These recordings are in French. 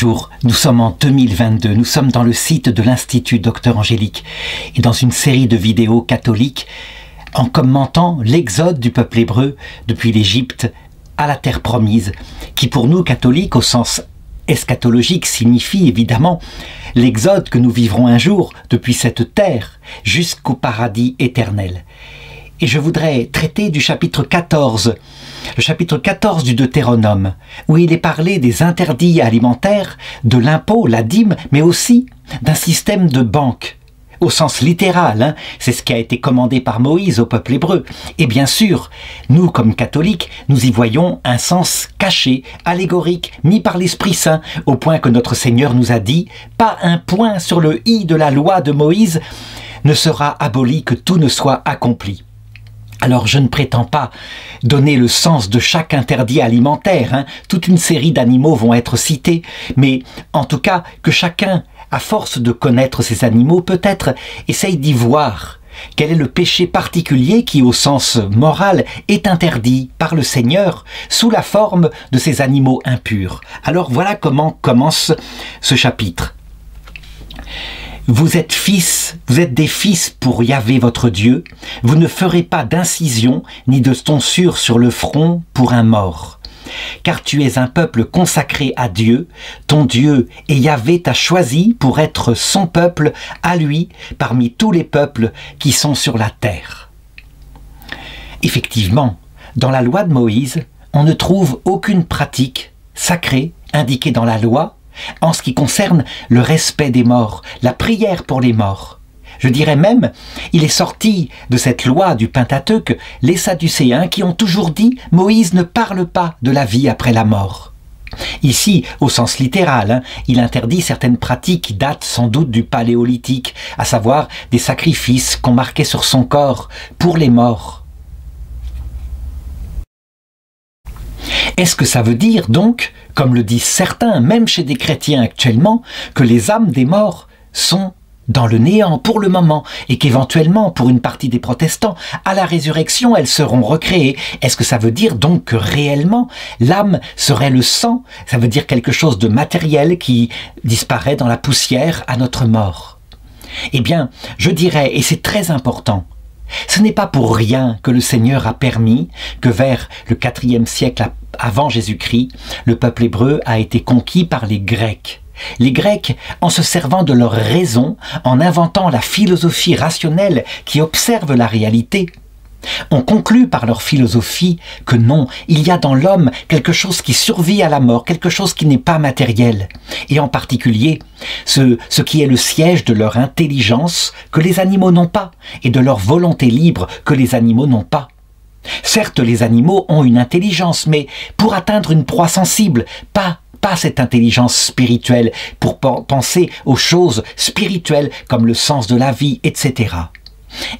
Bonjour, nous sommes en 2022, nous sommes dans le site de l'Institut Docteur Angélique et dans une série de vidéos catholiques en commentant l'exode du peuple hébreu depuis l'Égypte à la terre promise, qui pour nous catholiques au sens eschatologique signifie évidemment l'exode que nous vivrons un jour depuis cette terre jusqu'au paradis éternel. Et je voudrais traiter du chapitre 14, le chapitre 14 du Deutéronome, où il est parlé des interdits alimentaires, de l'impôt, la dîme, mais aussi d'un système de banque, au sens littéral, c'est ce qui a été commandé par Moïse au peuple hébreu. Et bien sûr, nous comme catholiques, nous y voyons un sens caché, allégorique, mis par l'Esprit Saint, au point que notre Seigneur nous a dit « Pas un point sur le i de la loi de Moïse ne sera aboli, que tout ne soit accompli ». Alors je ne prétends pas donner le sens de chaque interdit alimentaire, toute une série d'animaux vont être cités, mais en tout cas que chacun, à force de connaître ces animaux, peut-être essaye d'y voir quel est le péché particulier qui, au sens moral, est interdit par le Seigneur sous la forme de ces animaux impurs. Alors voilà comment commence ce chapitre. Vous êtes fils, vous êtes des fils pour Yahvé votre Dieu, vous ne ferez pas d'incision ni de tonsure sur le front pour un mort. Car tu es un peuple consacré à Dieu, ton Dieu, et Yahvé t'a choisi pour être son peuple à lui parmi tous les peuples qui sont sur la terre. Effectivement, dans la loi de Moïse, on ne trouve aucune pratique sacrée indiquée dans la loi en ce qui concerne le respect des morts, la prière pour les morts. Je dirais même, il est sorti de cette loi du Pentateuque les Sadducéens qui ont toujours dit « Moïse ne parle pas de la vie après la mort ». Ici, au sens littéral, il interdit certaines pratiques qui datent sans doute du Paléolithique, à savoir des sacrifices qu'on marquait sur son corps pour les morts. Est-ce que ça veut dire donc, comme le disent certains, même chez des chrétiens actuellement, que les âmes des morts sont dans le néant pour le moment et qu'éventuellement, pour une partie des protestants, à la résurrection, elles seront recréées? Est-ce que ça veut dire donc que réellement, l'âme serait le sang? Ça veut dire quelque chose de matériel qui disparaît dans la poussière à notre mort? Eh bien, je dirais, et c'est très important, ce n'est pas pour rien que le Seigneur a permis que vers le IVe siècle avant Jésus-Christ, le peuple hébreu a été conquis par les Grecs. Les Grecs, en se servant de leur raison, en inventant la philosophie rationnelle qui observe la réalité, ont conclu par leur philosophie que non, il y a dans l'homme quelque chose qui survit à la mort, quelque chose qui n'est pas matériel, et en particulier ce qui est le siège de leur intelligence que les animaux n'ont pas, et de leur volonté libre que les animaux n'ont pas. Certes, les animaux ont une intelligence, mais pour atteindre une proie sensible, pas cette intelligence spirituelle, pour penser aux choses spirituelles comme le sens de la vie, etc.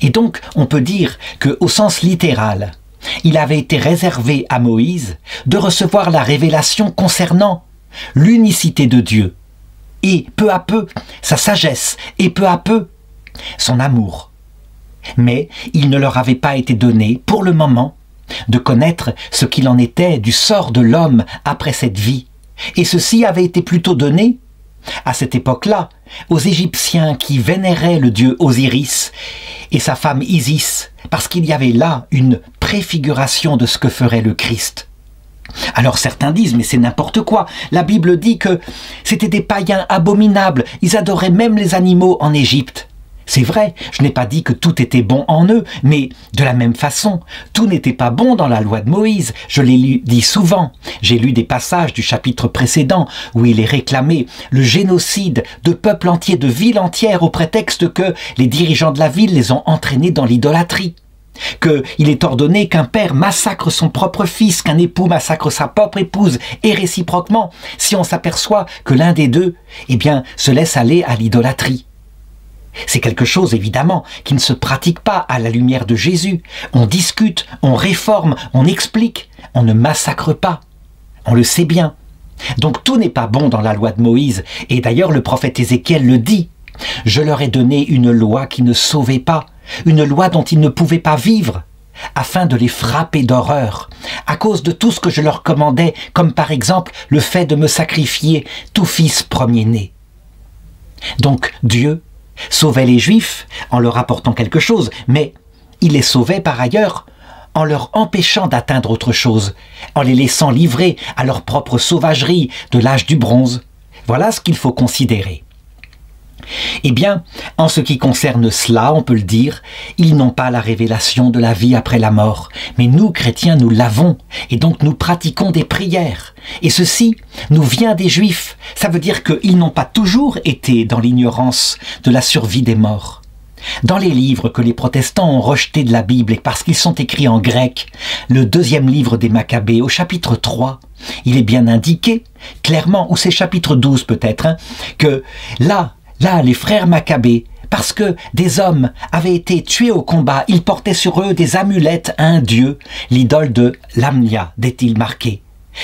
Et donc, on peut dire qu'au sens littéral, il avait été réservé à Moïse de recevoir la révélation concernant l'unicité de Dieu, et peu à peu, sa sagesse, et peu à peu, son amour. Mais il ne leur avait pas été donné, pour le moment, de connaître ce qu'il en était du sort de l'homme après cette vie. Et ceci avait été plutôt donné, à cette époque-là, aux Égyptiens qui vénéraient le dieu Osiris et sa femme Isis, parce qu'il y avait là une préfiguration de ce que ferait le Christ. Alors certains disent, mais c'est n'importe quoi, la Bible dit que c'était des païens abominables, ils adoraient même les animaux en Égypte. C'est vrai, je n'ai pas dit que tout était bon en eux, mais de la même façon, tout n'était pas bon dans la loi de Moïse. Je l'ai dit souvent. J'ai lu des passages du chapitre précédent où il est réclamé le génocide de peuples entiers, de villes entières, au prétexte que les dirigeants de la ville les ont entraînés dans l'idolâtrie. Qu'il est ordonné qu'un père massacre son propre fils, qu'un époux massacre sa propre épouse, et réciproquement, si on s'aperçoit que l'un des deux, se laisse aller à l'idolâtrie. C'est quelque chose, évidemment, qui ne se pratique pas à la lumière de Jésus. On discute, on réforme, on explique, on ne massacre pas. On le sait bien. Donc tout n'est pas bon dans la loi de Moïse. Et d'ailleurs, le prophète Ézéchiel le dit. « Je leur ai donné une loi qui ne sauvait pas, une loi dont ils ne pouvaient pas vivre, afin de les frapper d'horreur, à cause de tout ce que je leur commandais, comme par exemple le fait de me sacrifier tout fils premier-né. Donc Dieu sauvait les Juifs en leur apportant quelque chose, mais il les sauvait par ailleurs en leur empêchant d'atteindre autre chose, en les laissant livrer à leur propre sauvagerie de l'âge du bronze. Voilà ce qu'il faut considérer. Eh bien, en ce qui concerne cela, on peut le dire, ils n'ont pas la révélation de la vie après la mort. Mais nous, chrétiens, nous l'avons, et donc nous pratiquons des prières. Et ceci nous vient des Juifs. Ça veut dire qu'ils n'ont pas toujours été dans l'ignorance de la survie des morts. Dans les livres que les protestants ont rejetés de la Bible, et parce qu'ils sont écrits en grec, le 2e livre des Maccabées, au chapitre 3, il est bien indiqué, clairement, ou c'est chapitre 12 peut-être, que là, les frères Maccabées, parce que des hommes avaient été tués au combat, ils portaient sur eux des amulettes à un dieu, l'idole de Lamnia, dit-il marqué.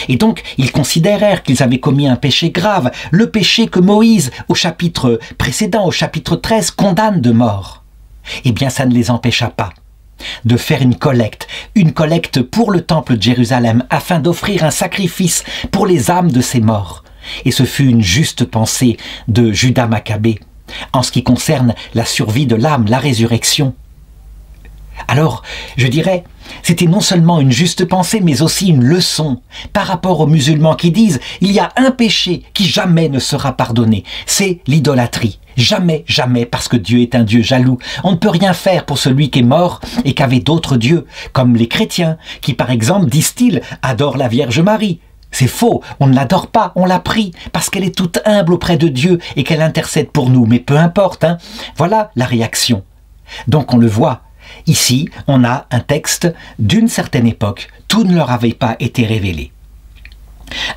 Et donc, ils considérèrent qu'ils avaient commis un péché grave, le péché que Moïse, au chapitre précédent, au chapitre 13, condamne de mort. Eh bien, ça ne les empêcha pas de faire une collecte pour le temple de Jérusalem, afin d'offrir un sacrifice pour les âmes de ces morts. Et ce fut une juste pensée de Judas Maccabée, en ce qui concerne la survie de l'âme, la résurrection. Alors, je dirais, c'était non seulement une juste pensée, mais aussi une leçon par rapport aux musulmans qui disent « il y a un péché qui jamais ne sera pardonné, c'est l'idolâtrie. Jamais, jamais, parce que Dieu est un Dieu jaloux. On ne peut rien faire pour celui qui est mort et qu'avait d'autres dieux, comme les chrétiens, qui par exemple, disent-ils, adorent la Vierge Marie. C'est faux, on ne l'adore pas, on l'a prie, parce qu'elle est toute humble auprès de Dieu et qu'elle intercède pour nous, mais peu importe, hein. Voilà la réaction. Donc on le voit. Ici, on a un texte d'une certaine époque. Tout ne leur avait pas été révélé.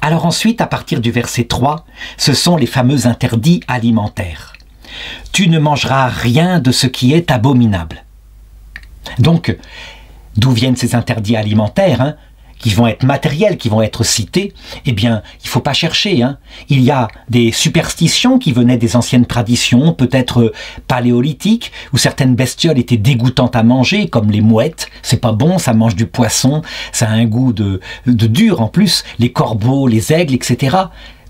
Alors ensuite, à partir du verset 3, ce sont les fameux interdits alimentaires. « Tu ne mangeras rien de ce qui est abominable. » Donc, d'où viennent ces interdits alimentaires, hein, qui vont être matériels, qui vont être cités? Eh bien, il ne faut pas chercher, hein. Il y a des superstitions qui venaient des anciennes traditions, peut-être paléolithiques, où certaines bestioles étaient dégoûtantes à manger, comme les mouettes. C'est pas bon, ça mange du poisson, ça a un goût de dur en plus, les corbeaux, les aigles, etc.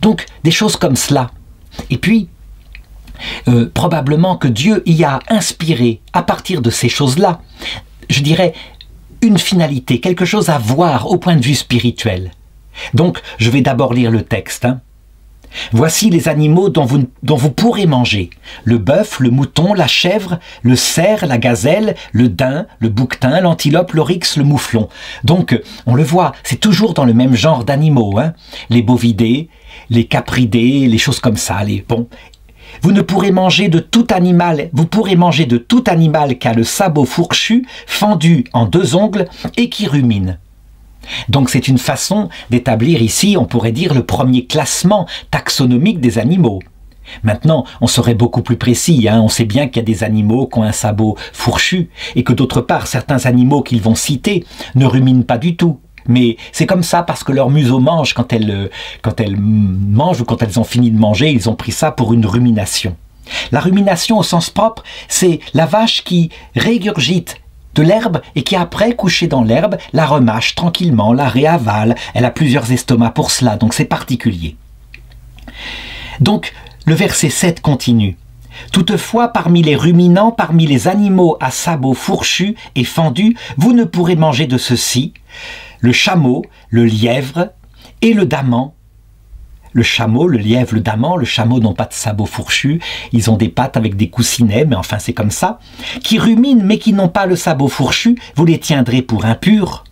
Donc, des choses comme cela. Et puis, probablement que Dieu y a inspiré, à partir de ces choses-là, je dirais, une finalité, quelque chose à voir au point de vue spirituel. Donc, je vais d'abord lire le texte. Hein. Voici les animaux dont vous pourrez manger. Le bœuf, le mouton, la chèvre, le cerf, la gazelle, le daim, le bouquetin, l'antilope, l'oryx, le mouflon. Donc, on le voit, c'est toujours dans le même genre d'animaux. Hein. Les bovidés, les capridés, les choses comme ça. Bon. Vous ne pourrez manger de tout animal, vous pourrez manger de tout animal qui a le sabot fourchu, fendu en 2 ongles et qui rumine. Donc c'est une façon d'établir ici, on pourrait dire, le premier classement taxonomique des animaux. Maintenant, on serait beaucoup plus précis, hein. On sait bien qu'il y a des animaux qui ont un sabot fourchu et que d'autre part, certains animaux qu'ils vont citer ne ruminent pas du tout. Mais c'est comme ça parce que leur museau mange quand elles mangent ou quand elles ont fini de manger, ils ont pris ça pour une rumination. La rumination au sens propre, c'est la vache qui régurgite de l'herbe et qui après, couchée dans l'herbe, la remâche tranquillement, la réavale. Elle a plusieurs estomacs pour cela, donc c'est particulier. Donc, le verset 7 continue. « Toutefois, parmi les ruminants, parmi les animaux à sabots fourchus et fendus, vous ne pourrez manger de ceci, le chameau, le lièvre et le daman. » Le chameau, le lièvre, le daman, le chameau n'ont pas de sabots fourchus, ils ont des pattes avec des coussinets, mais enfin c'est comme ça. Qui ruminent mais qui n'ont pas le sabot fourchu, vous les tiendrez pour impurs.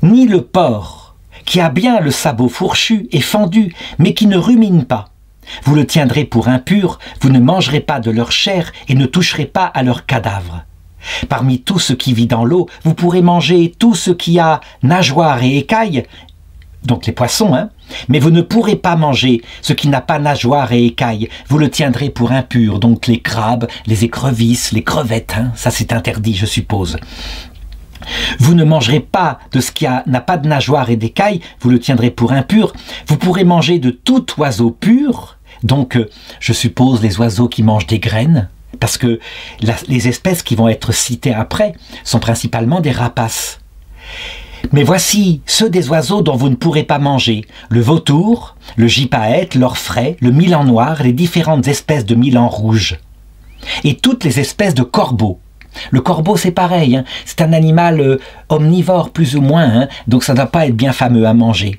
Ni le porc, qui a bien le sabot fourchu et fendu, mais qui ne rumine pas. Vous le tiendrez pour impur, vous ne mangerez pas de leur chair et ne toucherez pas à leurs cadavres. Parmi tout ce qui vit dans l'eau, vous pourrez manger tout ce qui a nageoires et écailles, donc les poissons, hein, mais vous ne pourrez pas manger ce qui n'a pas nageoires et écailles, vous le tiendrez pour impur, donc les crabes, les écrevisses, les crevettes, hein, ça c'est interdit je suppose. Vous ne mangerez pas de ce qui n'a pas de nageoires et d'écailles, vous le tiendrez pour impur. Vous pourrez manger de tout oiseau pur, donc je suppose les oiseaux qui mangent des graines, parce que les espèces qui vont être citées après sont principalement des rapaces. Mais voici ceux des oiseaux dont vous ne pourrez pas manger, le vautour, le gypaète, l'orfraie, le milan noir, les différentes espèces de milan rouge, et toutes les espèces de corbeaux. Le corbeau, c'est pareil, hein, c'est un animal omnivore plus ou moins, hein, donc ça ne doit pas être bien fameux à manger.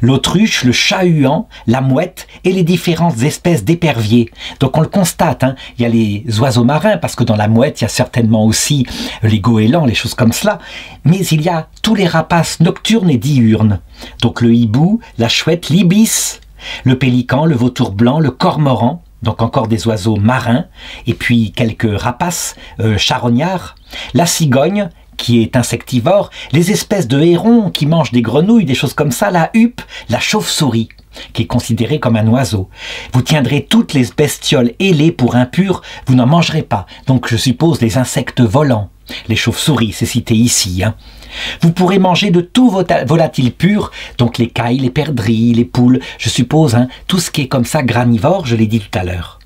L'autruche, le chat-huant, la mouette et les différentes espèces d'éperviers. Donc on le constate, hein, il y a les oiseaux marins, parce que dans la mouette, il y a certainement aussi les goélands, les choses comme cela, mais il y a tous les rapaces nocturnes et diurnes. Donc le hibou, la chouette, l'ibis, le pélican, le vautour blanc, le cormoran, donc encore des oiseaux marins, et puis quelques rapaces charognards, la cigogne, qui est insectivore, les espèces de hérons qui mangent des grenouilles, des choses comme ça, la huppe, la chauve-souris, qui est considérée comme un oiseau. Vous tiendrez toutes les bestioles ailées pour impures, vous n'en mangerez pas. Donc je suppose les insectes volants, les chauves-souris, c'est cité ici. Hein. Vous pourrez manger de tout volatile pur, donc les cailles, les perdrix, les poules, je suppose, hein, tout ce qui est comme ça granivore, je l'ai dit tout à l'heure.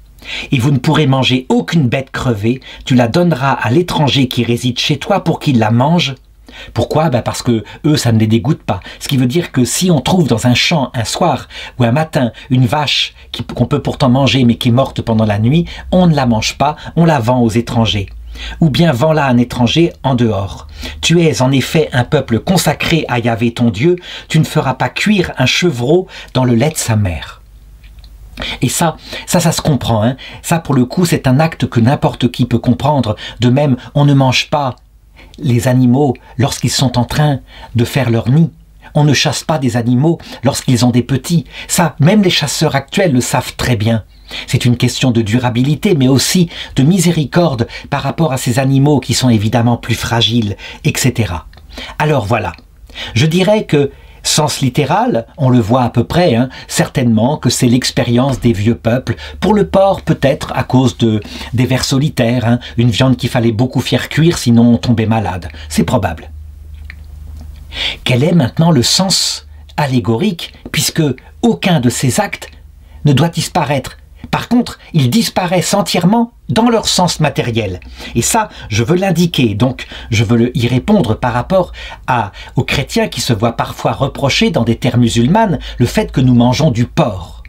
Et vous ne pourrez manger aucune bête crevée, tu la donneras à l'étranger qui réside chez toi pour qu'il la mange. Pourquoi? Parce que eux, ça ne les dégoûte pas. Ce qui veut dire que si on trouve dans un champ, un soir ou un matin, une vache qu'on peut pourtant manger mais qui est morte pendant la nuit, on ne la mange pas, on la vend aux étrangers. Ou bien vends-la à un étranger en dehors. Tu es en effet un peuple consacré à Yahvé ton Dieu, tu ne feras pas cuire un chevreau dans le lait de sa mère. Et ça se comprend. Hein. Ça, pour le coup, c'est un acte que n'importe qui peut comprendre. De même, on ne mange pas les animaux lorsqu'ils sont en train de faire leur nid. On ne chasse pas des animaux lorsqu'ils ont des petits. Ça, même les chasseurs actuels le savent très bien. C'est une question de durabilité, mais aussi de miséricorde par rapport à ces animaux qui sont évidemment plus fragiles, etc. Alors voilà, je dirais que sens littéral, on le voit à peu près, hein, certainement que c'est l'expérience des vieux peuples. Pour le porc, peut-être à cause des vers solitaires, hein, une viande qu'il fallait beaucoup faire cuire, sinon on tombait malade. C'est probable. Quel est maintenant le sens allégorique, puisque aucun de ces actes ne doit disparaître? Par contre, ils disparaissent entièrement dans leur sens matériel. Et ça, je veux l'indiquer, donc je veux y répondre par rapport aux chrétiens qui se voient parfois reprocher dans des terres musulmanes le fait que nous mangeons du porc,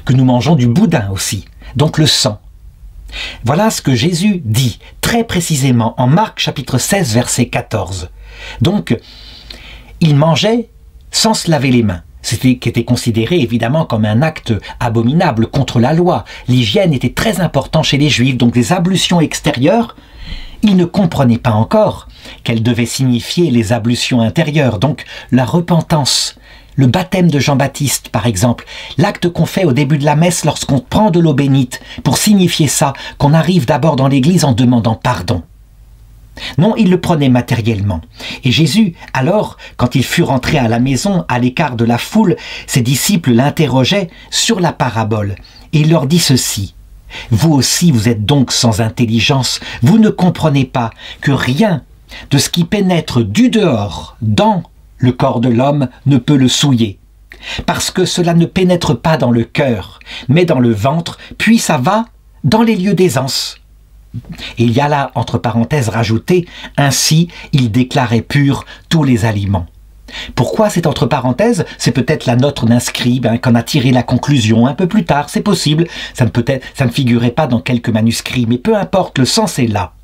que nous mangeons du boudin aussi, donc le sang. Voilà ce que Jésus dit très précisément en Marc chapitre 16 verset 14. Donc, il mangeait sans se laver les mains. C'était qui était considéré évidemment comme un acte abominable contre la loi. L'hygiène était très importante chez les Juifs, donc les ablutions extérieures, ils ne comprenaient pas encore qu'elles devaient signifier les ablutions intérieures, donc la repentance, le baptême de Jean-Baptiste par exemple, l'acte qu'on fait au début de la messe lorsqu'on prend de l'eau bénite, pour signifier ça, qu'on arrive d'abord dans l'église en demandant pardon. Non, il le prenait matériellement. Et Jésus, alors, quand il fut rentré à la maison, à l'écart de la foule, ses disciples l'interrogeaient sur la parabole. Et il leur dit ceci: « Vous aussi, vous êtes donc sans intelligence, vous ne comprenez pas que rien de ce qui pénètre du dehors dans le corps de l'homme ne peut le souiller. Parce que cela ne pénètre pas dans le cœur, mais dans le ventre, puis ça va dans les lieux d'aisance. » Et il y a là, entre parenthèses, rajouté, ainsi il déclarait purs tous les aliments. Pourquoi c'est entre parenthèses? C'est peut-être la note d'un scribe qu'en a tiré la conclusion un peu plus tard, c'est possible, ça ne figurait pas dans quelques manuscrits, mais peu importe, le sens est là.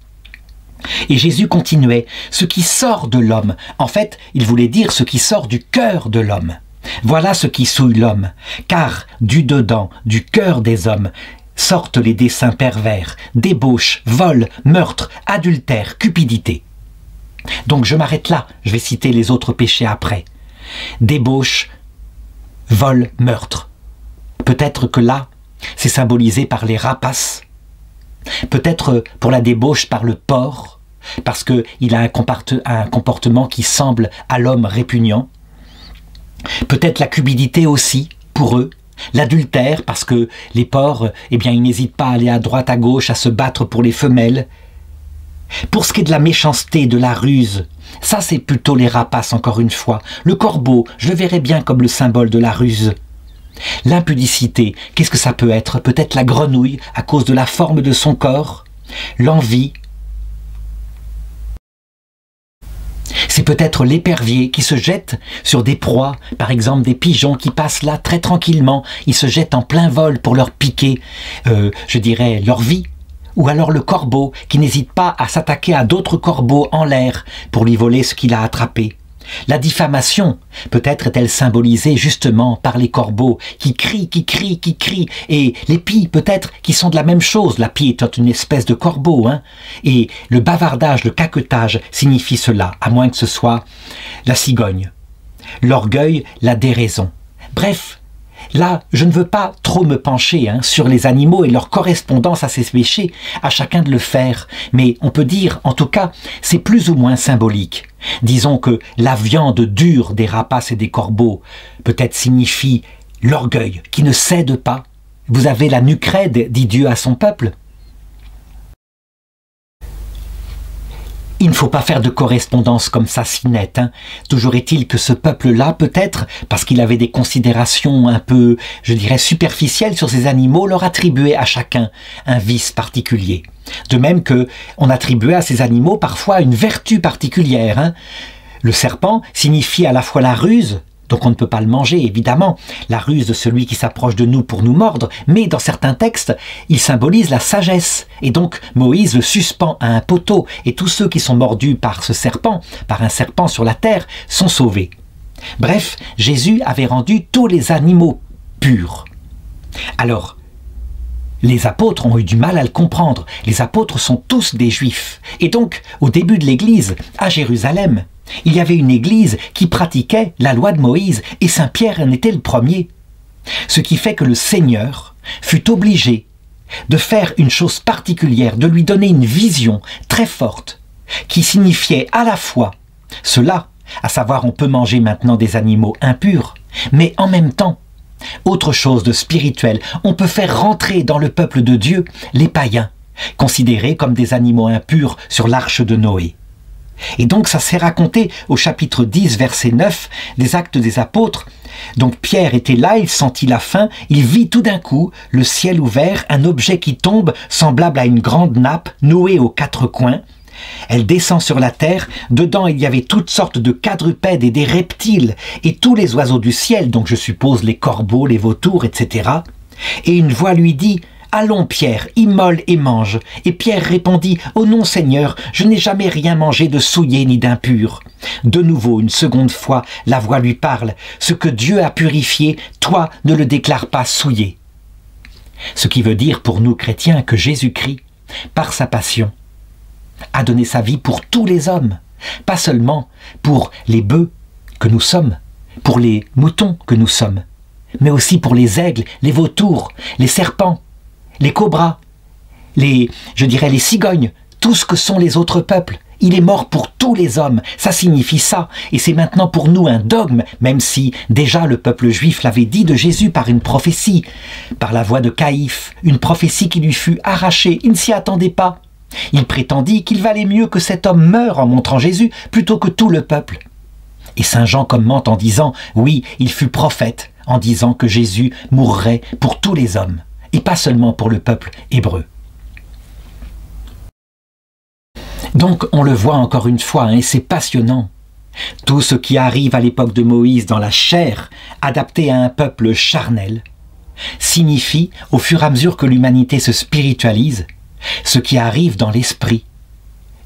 Et Jésus continuait, ce qui sort de l'homme, en fait, il voulait dire ce qui sort du cœur de l'homme. Voilà ce qui souille l'homme, car du dedans, du cœur des hommes, sortent les desseins pervers, débauches, vols, meurtres, adultères, cupidité. Donc je m'arrête là, je vais citer les autres péchés après. Débauche, vol, meurtre. Peut-être que là, c'est symbolisé par les rapaces. Peut-être pour la débauche par le porc, parce qu'il a un comportement qui semble à l'homme répugnant. Peut-être la cupidité aussi, pour eux. L'adultère, parce que les porcs, eh bien, ils n'hésitent pas à aller à droite, à gauche, à se battre pour les femelles. Pour ce qui est de la méchanceté, de la ruse, ça c'est plutôt les rapaces encore une fois. Le corbeau, je le verrais bien comme le symbole de la ruse. L'impudicité, qu'est-ce que ça peut être? Peut-être la grenouille, à cause de la forme de son corps. L'envie. C'est peut-être l'épervier qui se jette sur des proies, par exemple des pigeons qui passent là très tranquillement, ils se jettent en plein vol pour leur piquer, je dirais, leur vie. Ou alors le corbeau qui n'hésite pas à s'attaquer à d'autres corbeaux en l'air pour lui voler ce qu'il a attrapé. La diffamation, peut-être est-elle symbolisée justement par les corbeaux qui crient, et les pies peut-être qui sont de la même chose, la pie étant une espèce de corbeau, hein, et le bavardage, le caquetage signifie cela, à moins que ce soit la cigogne. L'orgueil, la déraison. Bref, là, je ne veux pas trop me pencher sur les animaux et leur correspondance à ces péchés, à chacun de le faire, mais on peut dire, en tout cas, c'est plus ou moins symbolique. Disons que la viande dure des rapaces et des corbeaux peut-être signifie l'orgueil qui ne cède pas. Vous avez la nuque raide, dit Dieu à son peuple. Il ne faut pas faire de correspondance comme ça si nette. Toujours est-il que ce peuple-là, peut-être, parce qu'il avait des considérations un peu, je dirais, superficielles sur ces animaux, leur attribuait à chacun un vice particulier. De même que on attribuait à ces animaux parfois une vertu particulière. Le serpent signifie à la fois la ruse, donc on ne peut pas le manger, évidemment, la ruse de celui qui s'approche de nous pour nous mordre, mais dans certains textes, il symbolise la sagesse. Et donc Moïse le suspend à un poteau, et tous ceux qui sont mordus par ce serpent, par un serpent sur la terre, sont sauvés. Bref, Jésus avait rendu tous les animaux purs. Alors, les apôtres ont eu du mal à le comprendre. Les apôtres sont tous des juifs. Et donc, au début de l'Église, à Jérusalem, il y avait une église qui pratiquait la loi de Moïse et Saint Pierre en était le premier. Ce qui fait que le Seigneur fut obligé de faire une chose particulière, de lui donner une vision très forte qui signifiait à la fois cela, à savoir on peut manger maintenant des animaux impurs, mais en même temps, autre chose de spirituel, on peut faire rentrer dans le peuple de Dieu les païens, considérés comme des animaux impurs sur l'arche de Noé. Et donc ça s'est raconté au chapitre 10, verset 9 des Actes des Apôtres. Donc Pierre était là, il sentit la faim, il vit tout d'un coup le ciel ouvert, un objet qui tombe semblable à une grande nappe nouée aux quatre coins. Elle descend sur la terre, dedans il y avait toutes sortes de quadrupèdes et des reptiles et tous les oiseaux du ciel, donc je suppose les corbeaux, les vautours, etc. Et une voix lui dit: « Allons Pierre, immole et mange. » Et Pierre répondit: « Oh non Seigneur, je n'ai jamais rien mangé de souillé ni d'impur. » De nouveau, une seconde fois, la voix lui parle: « Ce que Dieu a purifié, toi ne le déclare pas souillé. » Ce qui veut dire pour nous chrétiens que Jésus-Christ, par sa passion, a donné sa vie pour tous les hommes, pas seulement pour les bœufs que nous sommes, pour les moutons que nous sommes, mais aussi pour les aigles, les vautours, les serpents, les cobras, les cigognes, tout ce que sont les autres peuples. Il est mort pour tous les hommes, ça signifie ça, et c'est maintenant pour nous un dogme, même si déjà le peuple juif l'avait dit de Jésus par une prophétie, par la voix de Caïphe, une prophétie qui lui fut arrachée, il ne s'y attendait pas. Il prétendit qu'il valait mieux que cet homme meure en montrant Jésus plutôt que tout le peuple. Et saint Jean commente en disant, oui, il fut prophète, en disant que Jésus mourrait pour tous les hommes, et pas seulement pour le peuple hébreu. Donc on le voit encore une fois, et c'est passionnant. Tout ce qui arrive à l'époque de Moïse dans la chair, adapté à un peuple charnel, signifie, au fur et à mesure que l'humanité se spiritualise, ce qui arrive dans l'esprit.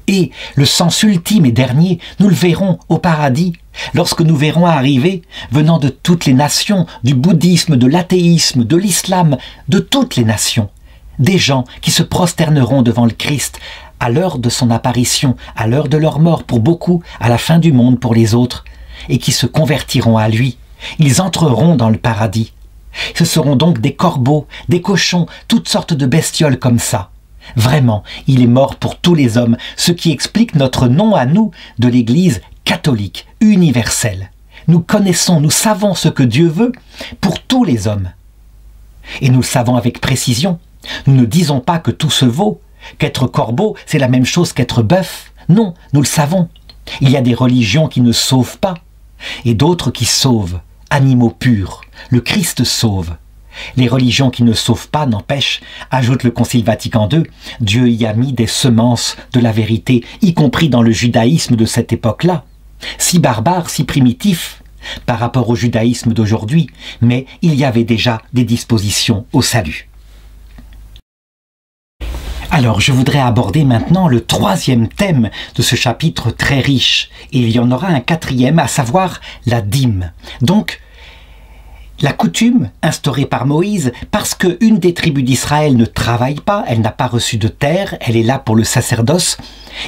Et le sens ultime et dernier, nous le verrons au paradis, lorsque nous verrons arriver, venant de toutes les nations, du bouddhisme, de l'athéisme, de l'islam, de toutes les nations, des gens qui se prosterneront devant le Christ à l'heure de son apparition, à l'heure de leur mort pour beaucoup, à la fin du monde pour les autres, et qui se convertiront à lui. Ils entreront dans le paradis. Ce seront donc des corbeaux, des cochons, toutes sortes de bestioles comme ça. Vraiment, il est mort pour tous les hommes, ce qui explique notre nom à nous de l'Église catholique, universelle. Nous connaissons, nous savons ce que Dieu veut pour tous les hommes. Et nous le savons avec précision. Nous ne disons pas que tout se vaut, qu'être corbeau, c'est la même chose qu'être bœuf. Non, nous le savons. Il y a des religions qui ne sauvent pas, et d'autres qui sauvent, animaux purs. Le Christ sauve. Les religions qui ne sauvent pas n'empêchent, ajoute le Concile Vatican II, Dieu y a mis des semences de la vérité, y compris dans le judaïsme de cette époque-là. si barbare, si primitif par rapport au judaïsme d'aujourd'hui, mais il y avait déjà des dispositions au salut. Alors, je voudrais aborder maintenant le troisième thème de ce chapitre très riche. Et il y en aura un quatrième, à savoir la dîme. Donc, la coutume instaurée par Moïse, parce qu'une des tribus d'Israël ne travaille pas, elle n'a pas reçu de terre, elle est là pour le sacerdoce,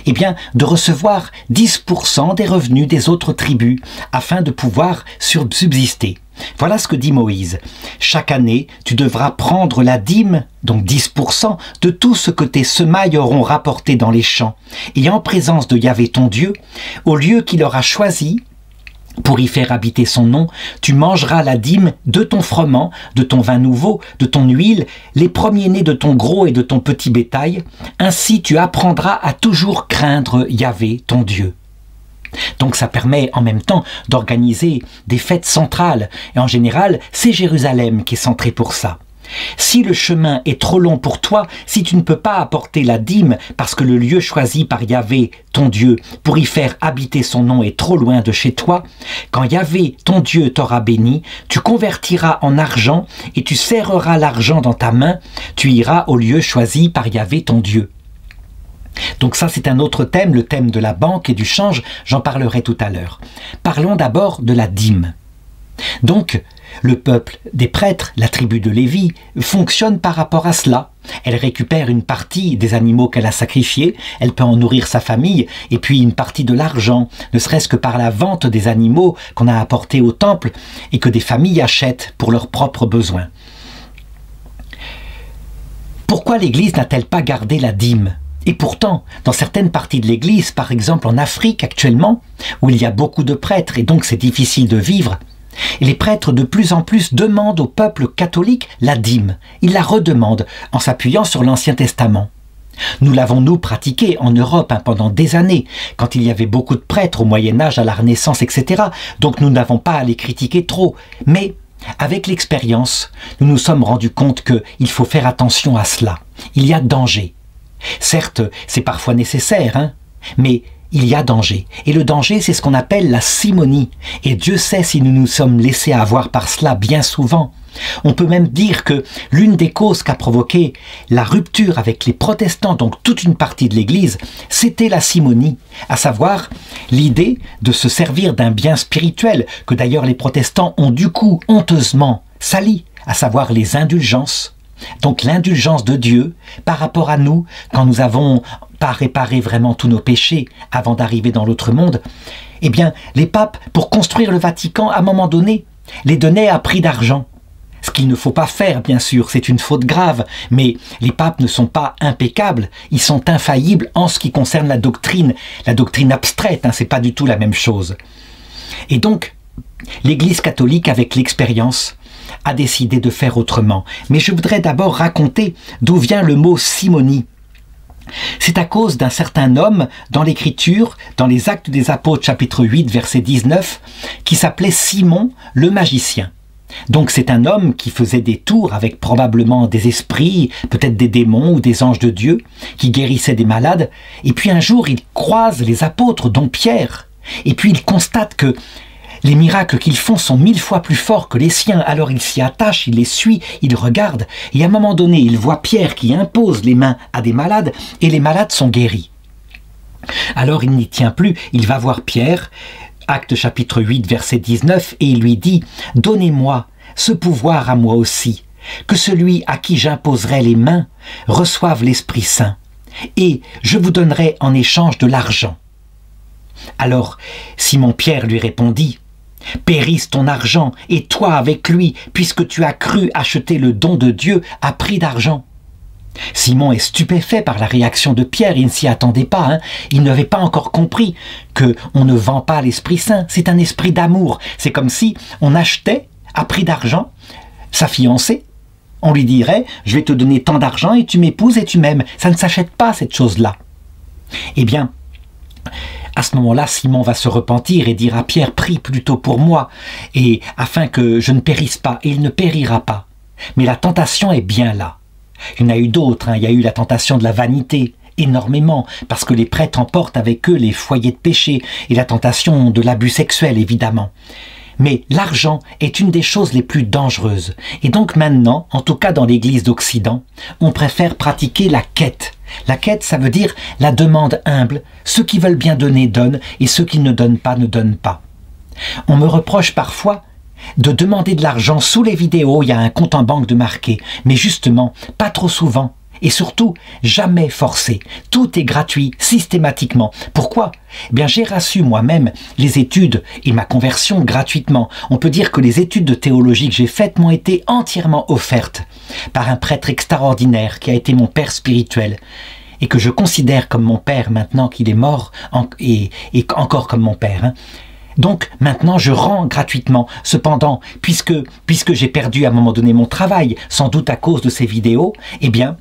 eh bien, de recevoir 10% des revenus des autres tribus, afin de pouvoir subsister. Voilà ce que dit Moïse. Chaque année, tu devras prendre la dîme, donc 10%, de tout ce que tes semailles auront rapporté dans les champs, et en présence de Yahvé ton Dieu, au lieu qu'il aura choisi, pour y faire habiter son nom, tu mangeras la dîme de ton froment, de ton vin nouveau, de ton huile, les premiers-nés de ton gros et de ton petit bétail. Ainsi tu apprendras à toujours craindre Yahvé, ton Dieu. Donc ça permet en même temps d'organiser des fêtes centrales. Et en général, c'est Jérusalem qui est centré pour ça. Si le chemin est trop long pour toi, si tu ne peux pas apporter la dîme parce que le lieu choisi par Yahvé, ton Dieu, pour y faire habiter son nom est trop loin de chez toi, quand Yahvé, ton Dieu, t'aura béni, tu convertiras en argent et tu serreras l'argent dans ta main, tu iras au lieu choisi par Yahvé, ton Dieu. Donc ça, c'est un autre thème, le thème de la banque et du change, j'en parlerai tout à l'heure. Parlons d'abord de la dîme. Donc, le peuple des prêtres, la tribu de Lévi, fonctionne par rapport à cela. Elle récupère une partie des animaux qu'elle a sacrifiés, elle peut en nourrir sa famille, et puis une partie de l'argent, ne serait-ce que par la vente des animaux qu'on a apportés au temple et que des familles achètent pour leurs propres besoins. Pourquoi l'Église n'a-t-elle pas gardé la dîme ? Et pourtant, dans certaines parties de l'Église, par exemple en Afrique actuellement, où il y a beaucoup de prêtres et donc c'est difficile de vivre, et les prêtres de plus en plus demandent au peuple catholique la dîme. Ils la redemandent en s'appuyant sur l'Ancien Testament. Nous l'avons nous pratiqué en Europe pendant des années, quand il y avait beaucoup de prêtres au Moyen-Âge, à la Renaissance, etc. Donc nous n'avons pas à les critiquer trop. Mais avec l'expérience, nous nous sommes rendus compte qu'il faut faire attention à cela. Il y a danger. Certes, c'est parfois nécessaire, mais il y a danger. Et le danger, c'est ce qu'on appelle la simonie. Et Dieu sait si nous nous sommes laissés avoir par cela bien souvent. On peut même dire que l'une des causes qu'a provoqué la rupture avec les protestants, donc toute une partie de l'Église, c'était la simonie, à savoir l'idée de se servir d'un bien spirituel, que d'ailleurs les protestants ont du coup honteusement sali, à savoir les indulgences. Donc l'indulgence de Dieu par rapport à nous, quand nous n'avons pas réparé vraiment tous nos péchés avant d'arriver dans l'autre monde, eh bien les papes, pour construire le Vatican, à un moment donné, les donnaient à prix d'argent. Ce qu'il ne faut pas faire, bien sûr, c'est une faute grave, mais les papes ne sont pas impeccables, ils sont infaillibles en ce qui concerne la doctrine abstraite, c'est pas du tout la même chose. Et donc, l'Église catholique, avec l'expérience, a décidé de faire autrement. Mais je voudrais d'abord raconter d'où vient le mot simonie. C'est à cause d'un certain homme dans l'Écriture, dans les Actes des Apôtres, chapitre 8, verset 19, qui s'appelait Simon le magicien. Donc c'est un homme qui faisait des tours avec probablement des esprits, peut-être des démons ou des anges de Dieu, qui guérissaient des malades. Et puis un jour, il croise les apôtres, dont Pierre. Et puis il constate que les miracles qu'ils font sont 1000 fois plus forts que les siens. Alors il s'y attache, il les suit, il regarde. Et à un moment donné, il voit Pierre qui impose les mains à des malades et les malades sont guéris. Alors il n'y tient plus, il va voir Pierre, Acte chapitre 8, verset 19, et il lui dit « Donnez-moi ce pouvoir à moi aussi, que celui à qui j'imposerai les mains reçoive l'Esprit Saint, et je vous donnerai en échange de l'argent. » Alors Simon-Pierre lui répondit « Périsse ton argent, et toi avec lui, puisque tu as cru acheter le don de Dieu à prix d'argent. » Simon est stupéfait par la réaction de Pierre, il ne s'y attendait pas, il n'avait pas encore compris qu'on ne vend pas l'Esprit Saint, c'est un esprit d'amour. C'est comme si on achetait à prix d'argent sa fiancée, on lui dirait « je vais te donner tant d'argent et tu m'épouses et tu m'aimes ». Ça ne s'achète pas cette chose-là. Eh bien, à ce moment-là, Simon va se repentir et dire à Pierre « prie plutôt pour moi, et afin que je ne périsse pas », et il ne périra pas. Mais la tentation est bien là. Il y en a eu d'autres, il y a eu la tentation de la vanité, énormément, parce que les prêtres emportent avec eux les foyers de péché et la tentation de l'abus sexuel, évidemment. Mais l'argent est une des choses les plus dangereuses. Et donc maintenant, en tout cas dans l'Église d'Occident, on préfère pratiquer la quête. La quête, ça veut dire la demande humble. Ceux qui veulent bien donner, donnent, et ceux qui ne donnent pas, ne donnent pas. On me reproche parfois de demander de l'argent sous les vidéos, il y a un compte en banque de marqué, mais justement, pas trop souvent. Et surtout, jamais forcé. Tout est gratuit, systématiquement. Pourquoi? Eh bien, j'ai reçu moi-même les études et ma conversion gratuitement. On peut dire que les études de théologie que j'ai faites m'ont été entièrement offertes par un prêtre extraordinaire qui a été mon père spirituel et que je considère comme mon père maintenant qu'il est mort et encore comme mon père. Donc maintenant je rends gratuitement. Cependant, puisque j'ai perdu à un moment donné mon travail, sans doute à cause de ces vidéos, eh bien,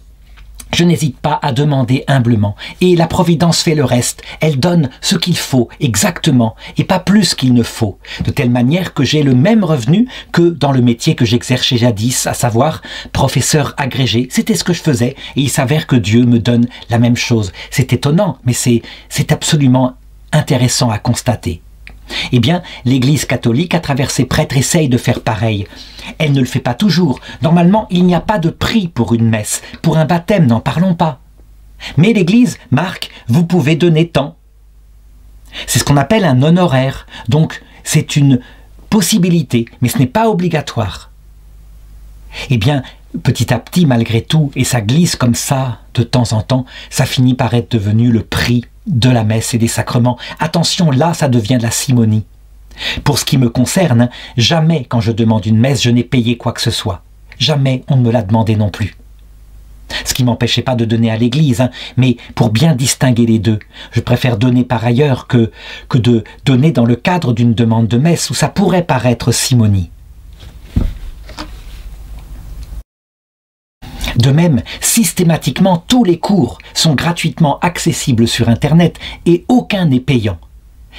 je n'hésite pas à demander humblement. Et la Providence fait le reste. Elle donne ce qu'il faut, exactement, et pas plus qu'il ne faut. De telle manière que j'ai le même revenu que dans le métier que j'exerçais jadis, à savoir professeur agrégé. C'était ce que je faisais, et il s'avère que Dieu me donne la même chose. C'est étonnant, mais c'est absolument intéressant à constater. Eh bien, l'Église catholique, à travers ses prêtres, essaye de faire pareil. Elle ne le fait pas toujours. Normalement, il n'y a pas de prix pour une messe. Pour un baptême, n'en parlons pas. Mais l'Église marque, vous pouvez donner tant. C'est ce qu'on appelle un honoraire. Donc, c'est une possibilité, mais ce n'est pas obligatoire. Eh bien, petit à petit, malgré tout, et ça glisse comme ça, de temps en temps, ça finit par être devenu le prix de la messe et des sacrements. Attention, là, ça devient de la simonie. Pour ce qui me concerne, jamais, quand je demande une messe, je n'ai payé quoi que ce soit. Jamais on ne me l'a demandé non plus. Ce qui m'empêchait pas de donner à l'Église, mais pour bien distinguer les deux. Je préfère donner par ailleurs que de donner dans le cadre d'une demande de messe où ça pourrait paraître simonie. De même, systématiquement, tous les cours sont gratuitement accessibles sur Internet et aucun n'est payant.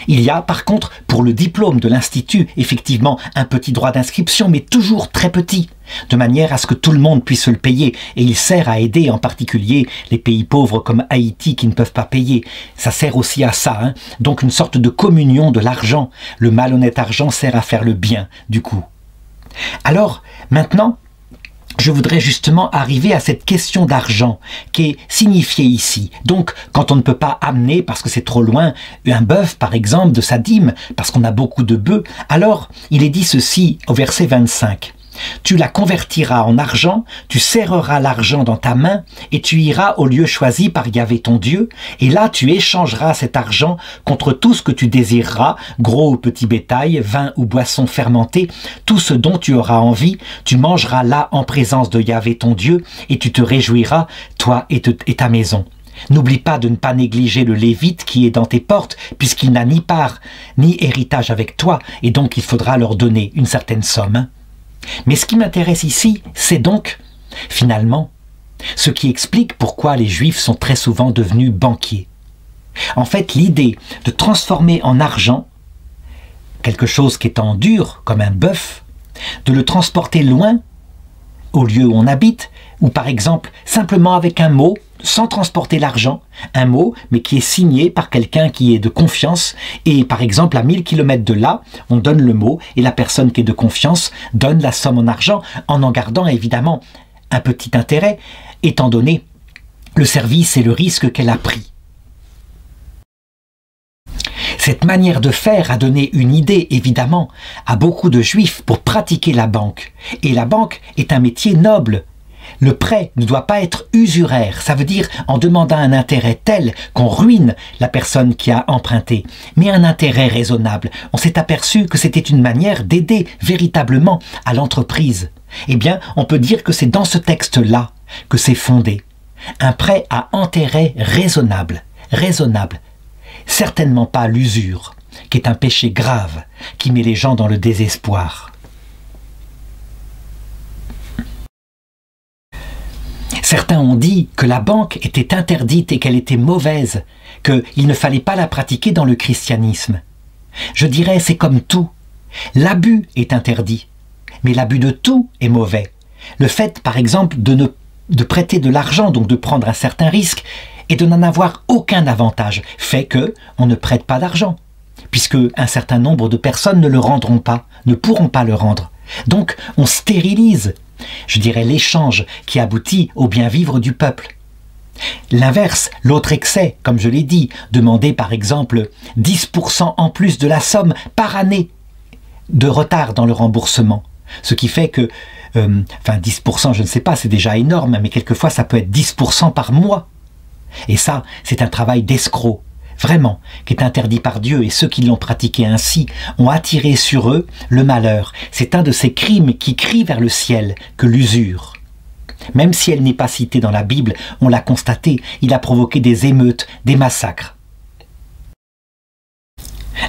Il y a par contre, pour le diplôme de l'Institut, effectivement un petit droit d'inscription, mais toujours très petit, de manière à ce que tout le monde puisse le payer. Et il sert à aider en particulier les pays pauvres comme Haïti qui ne peuvent pas payer. Ça sert aussi à ça, donc une sorte de communion de l'argent. Le malhonnête argent sert à faire le bien, du coup. Alors, maintenant, je voudrais justement arriver à cette question d'argent qui est signifiée ici. Donc, quand on ne peut pas amener, parce que c'est trop loin, un bœuf par exemple de sa dîme, parce qu'on a beaucoup de bœufs, alors il est dit ceci au verset 25. Tu la convertiras en argent, tu serreras l'argent dans ta main, et tu iras au lieu choisi par Yahvé ton Dieu, et là tu échangeras cet argent contre tout ce que tu désireras, gros ou petit bétail, vin ou boisson fermentée, tout ce dont tu auras envie, tu mangeras là en présence de Yahvé ton Dieu, et tu te réjouiras, toi et ta maison. N'oublie pas de ne pas négliger le Lévite qui est dans tes portes, puisqu'il n'a ni part ni héritage avec toi, et donc il faudra leur donner une certaine somme. Mais ce qui m'intéresse ici, c'est donc, finalement, ce qui explique pourquoi les Juifs sont très souvent devenus banquiers. En fait, l'idée de transformer en argent quelque chose qui est en dur, comme un bœuf, de le transporter loin, au lieu où on habite, ou par exemple, simplement avec un mot, sans transporter l'argent, un mot, mais qui est signé par quelqu'un qui est de confiance, et par exemple à 1000 km de là, on donne le mot, et la personne qui est de confiance donne la somme en argent, en gardant évidemment un petit intérêt, étant donné le service et le risque qu'elle a pris. Cette manière de faire a donné une idée, évidemment, à beaucoup de Juifs pour pratiquer la banque. Et la banque est un métier noble. Le prêt ne doit pas être usuraire, ça veut dire en demandant un intérêt tel qu'on ruine la personne qui a emprunté, mais un intérêt raisonnable. On s'est aperçu que c'était une manière d'aider véritablement à l'entreprise. Eh bien, on peut dire que c'est dans ce texte-là que c'est fondé. Un prêt à intérêt raisonnable, certainement pas l'usure, qui est un péché grave, qui met les gens dans le désespoir. Certains ont dit que la banque était interdite et qu'elle était mauvaise, qu'il ne fallait pas la pratiquer dans le christianisme. Je dirais c'est comme tout. L'abus est interdit, mais l'abus de tout est mauvais. Le fait, par exemple, de prêter de l'argent, donc de prendre un certain risque, et de n'en avoir aucun avantage fait que on ne prête pas d'argent, puisque un certain nombre de personnes ne le rendront pas, ne pourront pas le rendre. Donc on stérilise, je dirais, l'échange qui aboutit au bien vivre du peuple. L'inverse, l'autre excès, comme je l'ai dit, demander par exemple 10% en plus de la somme par année de retard dans le remboursement. Ce qui fait que, 10%, je ne sais pas, c'est déjà énorme, mais quelquefois ça peut être 10% par mois. Et ça, c'est un travail d'escroc, vraiment, qui est interdit par Dieu, et ceux qui l'ont pratiqué ainsi ont attiré sur eux le malheur. C'est un de ces crimes qui crient vers le ciel que l'usure. Même si elle n'est pas citée dans la Bible, on l'a constaté, il a provoqué des émeutes, des massacres.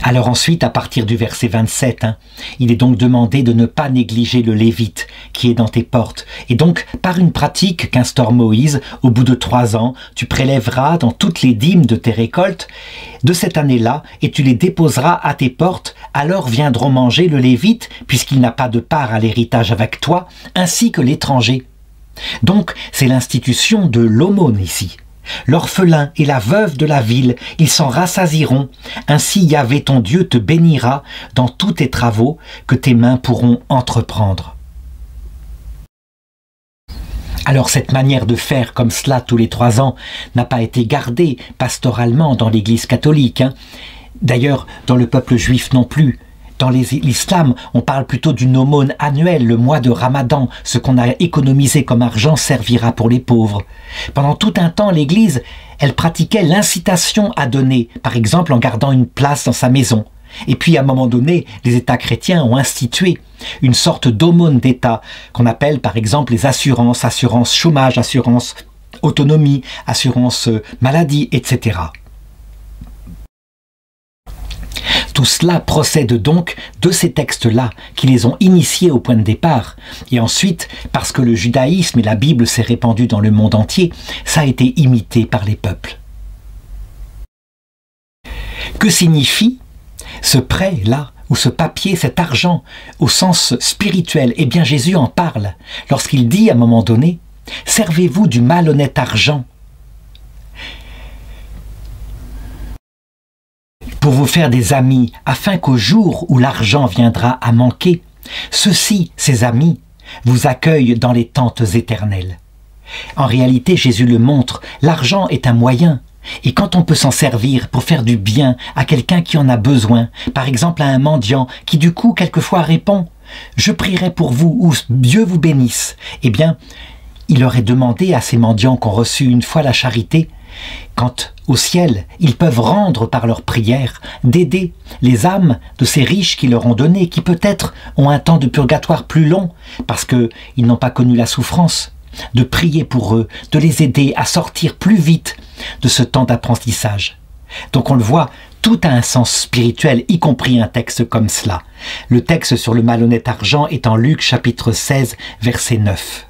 Alors ensuite, à partir du verset 27, il est donc demandé de ne pas négliger le Lévite qui est dans tes portes. Et donc, par une pratique qu'instaure Moïse, au bout de 3 ans, tu prélèveras dans toutes les dîmes de tes récoltes de cette année-là et tu les déposeras à tes portes. Alors viendront manger le Lévite, puisqu'il n'a pas de part à l'héritage avec toi, ainsi que l'étranger. Donc, c'est l'institution de l'aumône ici. L'orphelin et la veuve de la ville, ils s'en rassasieront. Ainsi Yahvé ton Dieu te bénira dans tous tes travaux que tes mains pourront entreprendre. Alors cette manière de faire comme cela tous les 3 ans n'a pas été gardée pastoralement dans l'Église catholique. D'ailleurs, dans le peuple juif non plus. Dans l'islam, on parle plutôt d'une aumône annuelle, le mois de Ramadan. Ce qu'on a économisé comme argent servira pour les pauvres. Pendant tout un temps, l'Église, elle pratiquait l'incitation à donner, par exemple en gardant une place dans sa maison. Et puis à un moment donné, les États chrétiens ont institué une sorte d'aumône d'État qu'on appelle par exemple les assurances, assurance chômage, assurance autonomie, assurance maladie, etc. Tout cela procède donc de ces textes-là qui les ont initiés au point de départ. Et ensuite, parce que le judaïsme et la Bible s'est répandu dans le monde entier, ça a été imité par les peuples. Que signifie ce prêt-là, ou ce papier, cet argent, au sens spirituel? Eh bien, Jésus en parle lorsqu'il dit à un moment donné « Servez-vous du malhonnête argent » pour vous faire des amis, afin qu'au jour où l'argent viendra à manquer, ceux-ci, ces amis, vous accueillent dans les tentes éternelles. En réalité, Jésus le montre, l'argent est un moyen, et quand on peut s'en servir pour faire du bien à quelqu'un qui en a besoin, par exemple à un mendiant qui du coup quelquefois répond « Je prierai pour vous ou Dieu vous bénisse », eh bien, il aurait demandé à ces mendiants qui ont reçu une fois la charité, quand au ciel, ils peuvent rendre par leur prière, d'aider les âmes de ces riches qui leur ont donné, qui peut-être ont un temps de purgatoire plus long, parce qu'ils n'ont pas connu la souffrance, de prier pour eux, de les aider à sortir plus vite de ce temps d'apprentissage. Donc on le voit, tout a un sens spirituel, y compris un texte comme cela. Le texte sur le malhonnête argent est en Luc chapitre 16, verset 9.